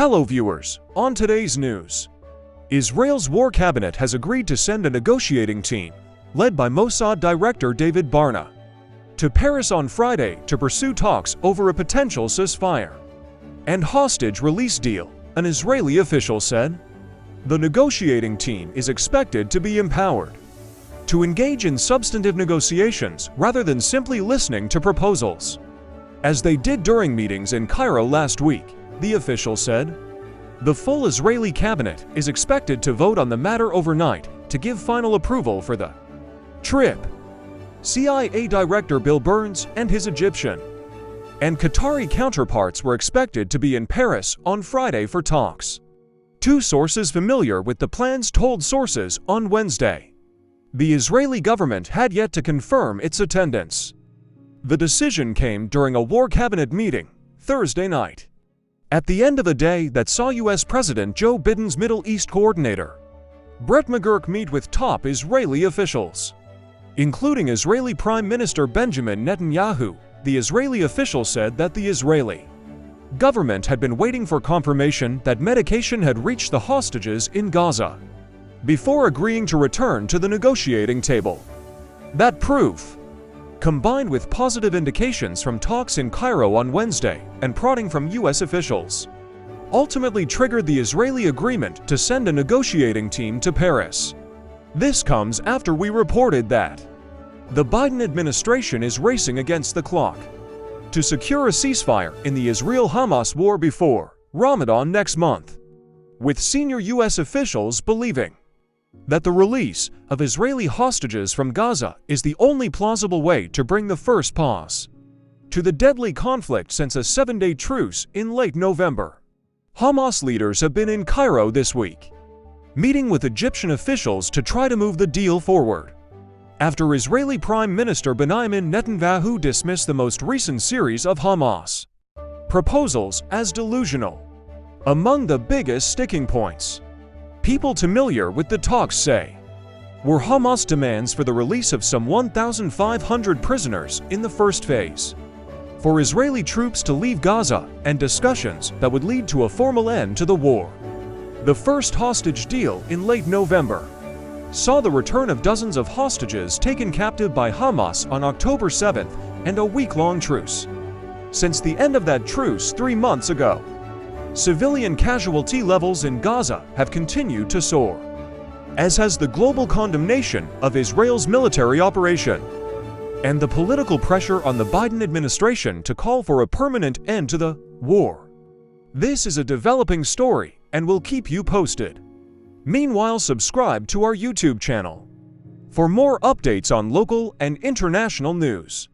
Hello viewers, on today's news. Israel's war cabinet has agreed to send a negotiating team, led by Mossad director David Barna, to Paris on Friday to pursue talks over a potential ceasefire and hostage release deal, an Israeli official said. The negotiating team is expected to be empowered to engage in substantive negotiations rather than simply listening to proposals, as they did during meetings in Cairo last week, the official said. The full Israeli cabinet is expected to vote on the matter overnight to give final approval for the trip. CIA Director Bill Burns and his Egyptian and Qatari counterparts were expected to be in Paris on Friday for talks. Two sources familiar with the plans told sources on Wednesday. The Israeli government had yet to confirm its attendance. The decision came during a war cabinet meeting Thursday night, at the end of a day that saw U.S. President Joe Biden's Middle East coordinator, Brett McGurk, meet with top Israeli officials, including Israeli Prime Minister Benjamin Netanyahu. The Israeli official said that the Israeli government had been waiting for confirmation that medication had reached the hostages in Gaza before agreeing to return to the negotiating table. That proof, combined with positive indications from talks in Cairo on Wednesday and prodding from U.S. officials, ultimately triggered the Israeli agreement to send a negotiating team to Paris. This comes after we reported that the Biden administration is racing against the clock to secure a ceasefire in the Israel-Hamas war before Ramadan next month, with senior U.S. officials believing that the release of Israeli hostages from Gaza is the only plausible way to bring the first pause to the deadly conflict since a 7-day truce in late November. Hamas leaders have been in Cairo this week, meeting with Egyptian officials to try to move the deal forward, after Israeli Prime Minister Benjamin Netanyahu dismissed the most recent series of Hamas proposals as delusional. Among the biggest sticking points people familiar with the talks say were Hamas demands for the release of some 1,500 prisoners in the first phase, for Israeli troops to leave Gaza, and discussions that would lead to a formal end to the war. The first hostage deal in late November saw the return of dozens of hostages taken captive by Hamas on October 7th and a week-long truce. Since the end of that truce 3 months ago, civilian casualty levels in Gaza have continued to soar, as has the global condemnation of Israel's military operation and the political pressure on the Biden administration to call for a permanent end to the war. This is a developing story and will keep you posted. Meanwhile, subscribe to our YouTube channel for more updates on local and international news.